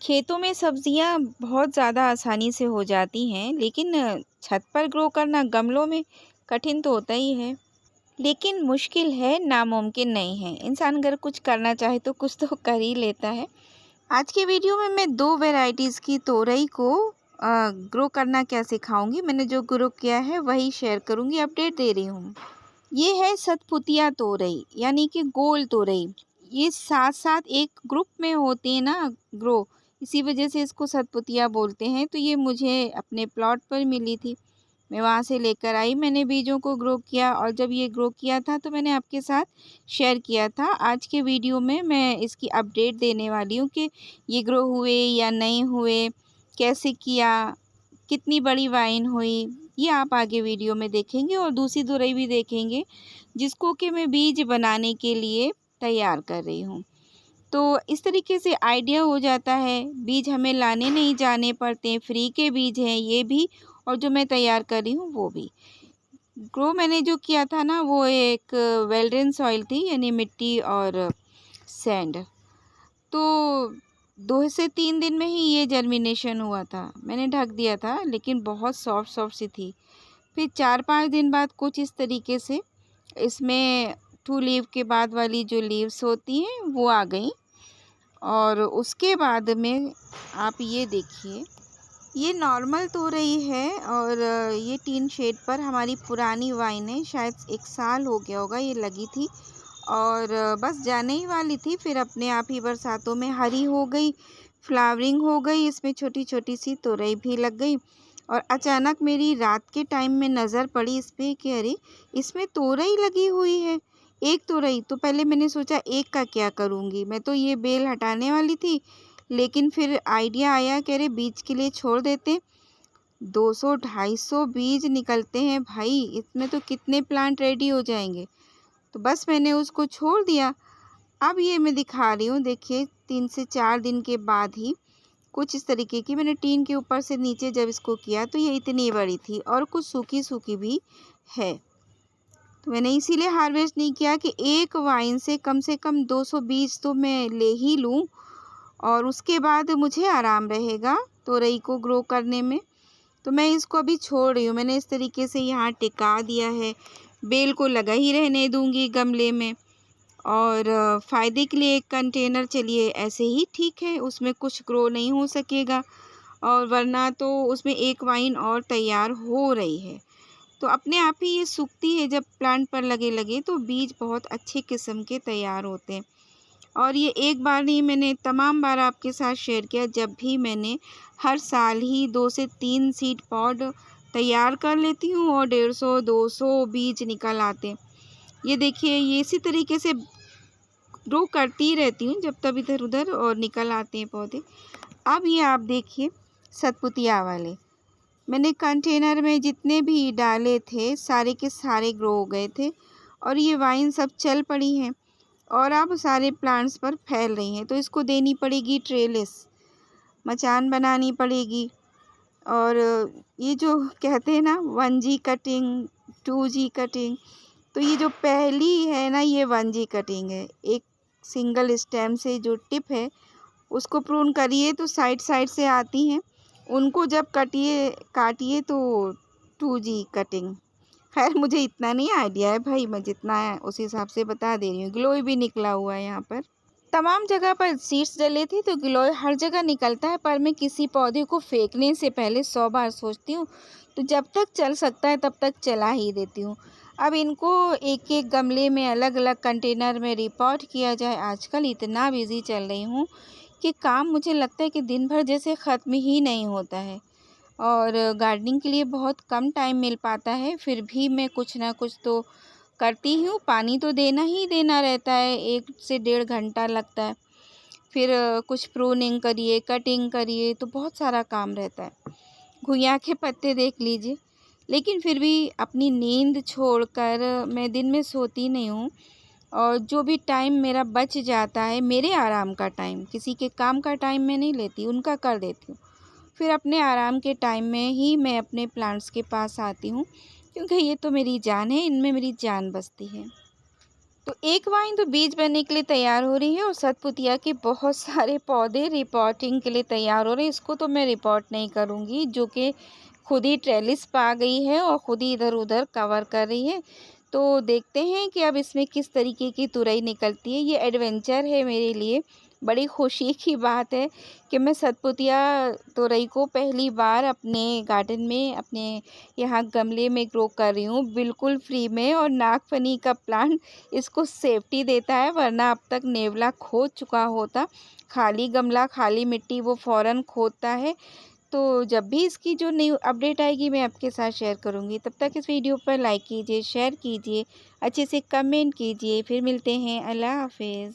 खेतों में सब्जियां बहुत ज़्यादा आसानी से हो जाती हैं, लेकिन छत पर ग्रो करना गमलों में कठिन तो होता ही है। लेकिन मुश्किल है, नामुमकिन नहीं है। इंसान अगर कुछ करना चाहे तो कुछ तो कर ही लेता है। आज की वीडियो में मैं दो वैरायटीज़ की तोरई को ग्रो करना क्या सिखाऊंगी। मैंने जो ग्रो किया है वही शेयर करूंगी, अपडेट दे रही हूँ। ये है सतपुतिया तोरई, यानी कि गोल तोरई। ये साथ साथ एक ग्रुप में होते हैं ना ग्रो, इसी वजह से इसको सतपुतिया बोलते हैं। तो ये मुझे अपने प्लॉट पर मिली थी, मैं वहाँ से लेकर आई। मैंने बीजों को ग्रो किया और जब ये ग्रो किया था तो मैंने आपके साथ शेयर किया था। आज के वीडियो में मैं इसकी अपडेट देने वाली हूँ कि ये ग्रो हुए या नहीं हुए, कैसे किया, कितनी बड़ी वाइन हुई, ये आप आगे वीडियो में देखेंगे। और दूसरी तुरई भी देखेंगे जिसको कि मैं बीज बनाने के लिए तैयार कर रही हूँ। तो इस तरीके से आइडिया हो जाता है, बीज हमें लाने नहीं जाने पड़ते, फ्री के बीज हैं ये भी, और जो मैं तैयार कर रही हूँ वो भी। ग्रो मैंने जो किया था ना वो एक वेल्डन सॉइल थी, यानी मिट्टी और सैंड। तो 2 से 3 दिन में ही ये जर्मिनेशन हुआ था। मैंने ढक दिया था, लेकिन बहुत सॉफ्ट सॉफ्ट सी थी। फिर 4-5 दिन बाद कुछ इस तरीके से इसमें 2 लीव के बाद वाली जो लीव्स होती हैं वो आ गई। और उसके बाद में आप ये देखिए, ये नॉर्मल तोरई है और ये टीन शेड पर हमारी पुरानी वाइन है, शायद 1 साल हो गया होगा ये लगी थी। और बस जाने ही वाली थी, फिर अपने आप ही बरसातों में हरी हो गई, फ्लावरिंग हो गई, इसमें छोटी छोटी सी तोरई भी लग गई। और अचानक मेरी रात के टाइम में नज़र पड़ी इस पर कि अरे इसमें तोरई लगी हुई है। एक तोरई तो पहले मैंने सोचा एक का क्या करूँगी, मैं तो ये बेल हटाने वाली थी। लेकिन फिर आइडिया आया कि अरे बीज के लिए छोड़ देते। 200-250 बीज निकलते हैं भाई, इसमें तो कितने प्लांट रेडी हो जाएंगे। तो बस मैंने उसको छोड़ दिया। अब ये मैं दिखा रही हूँ, देखिए 3 से 4 दिन के बाद ही कुछ इस तरीके की मैंने टीन के ऊपर से नीचे जब इसको किया तो ये इतनी बड़ी थी और कुछ सूखी सूखी भी है। तो मैंने इसीलिए हार्वेस्ट नहीं किया कि एक वाइन से कम 200 बीज तो मैं ले ही लूँ और उसके बाद मुझे आराम रहेगा तोरई को ग्रो करने में। तो मैं इसको अभी छोड़ रही हूँ। मैंने इस तरीके से यहाँ टिका दिया है, बेल को लगा ही रहने दूँगी गमले में। और फ़ायदे के लिए एक कंटेनर चलिए ऐसे ही ठीक है, उसमें कुछ ग्रो नहीं हो सकेगा और वरना तो उसमें एक वाइन और तैयार हो रही है। तो अपने आप ही ये सूखती है, जब प्लांट पर लगे तो बीज बहुत अच्छे किस्म के तैयार होते हैं। और ये एक बार नहीं, मैंने तमाम बार आपके साथ शेयर किया, जब भी मैंने हर साल ही 2 से 3 सीड पॉड तैयार कर लेती हूँ और 150-200 बीज निकल आते। ये देखिए, ये इसी तरीके से ग्रो करती रहती हूँ जब तब इधर उधर और निकल आते हैं पौधे। अब ये आप देखिए सतपुतिया वाले, मैंने कंटेनर में जितने भी डाले थे सारे के सारे ग्रो हो गए थे और ये वाइन सब चल पड़ी हैं और अब सारे प्लांट्स पर फैल रही हैं। तो इसको देनी पड़ेगी ट्रेलिस, मचान बनानी पड़ेगी। और ये जो कहते हैं ना 1G कटिंग, 2G कटिंग, तो ये जो पहली है ना ये 1G कटिंग है। एक सिंगल स्टेम से जो टिप है उसको प्रून करिए तो साइड साइड से आती हैं, उनको जब काटिए तो 2G कटिंग। खैर मुझे इतना नहीं आइडिया है भाई, मैं जितना है उस हिसाब से बता दे रही हूँ। ग्लोई भी निकला हुआ है यहाँ पर, तमाम जगह पर सीड्स डले थे तो गिलोय हर जगह निकलता है। पर मैं किसी पौधे को फेंकने से पहले 100 बार सोचती हूँ, तो जब तक चल सकता है तब तक चला ही देती हूँ। अब इनको एक एक गमले में अलग अलग कंटेनर में रिपोर्ट किया जाए। आजकल इतना बिजी चल रही हूँ कि काम मुझे लगता है कि दिन भर जैसे ख़त्म ही नहीं होता है और गार्डनिंग के लिए बहुत कम टाइम मिल पाता है। फिर भी मैं कुछ ना कुछ तो करती हूँ, पानी तो देना ही देना रहता है, 1 से 1.5 घंटा लगता है। फिर कुछ प्रूनिंग करिए, कटिंग करिए, तो बहुत सारा काम रहता है। घुइयाँ के पत्ते देख लीजिए। लेकिन फिर भी अपनी नींद छोड़कर मैं दिन में सोती नहीं हूँ और जो भी टाइम मेरा बच जाता है, मेरे आराम का टाइम, किसी के काम का टाइम मैं नहीं लेती, उनका कर देती हूँ। फिर अपने आराम के टाइम में ही मैं अपने प्लांट्स के पास आती हूँ, क्योंकि ये तो मेरी जान है, इनमें मेरी जान बसती है। तो एक वाइन तो बीज बनने के लिए तैयार हो रही है और सतपुतिया के बहुत सारे पौधे रिपोर्टिंग के लिए तैयार हो रहे हैं। इसको तो मैं रिपोर्ट नहीं करूँगी, जो कि खुद ही ट्रेलिस पा गई है और खुद ही इधर-उधर कवर कर रही है। तो देखते हैं कि अब इसमें किस तरीके की तुरई निकलती है। ये एडवेंचर है मेरे लिए, बड़ी खुशी की बात है कि मैं सतपुतिया तुरई को पहली बार अपने गार्डन में, अपने यहाँ गमले में ग्रो कर रही हूँ, बिल्कुल फ्री में। और नागफनी का प्लांट इसको सेफ्टी देता है, वरना अब तक नेवला खोद चुका होता। खाली गमला, खाली मिट्टी वो फ़ौरन खोदता है। तो जब भी इसकी जो न्यू अपडेट आएगी मैं आपके साथ शेयर करूँगी। तब तक इस वीडियो पर लाइक कीजिए, शेयर कीजिए, अच्छे से कमेंट कीजिए। फिर मिलते हैं। अल्लाह हाफ़िज़।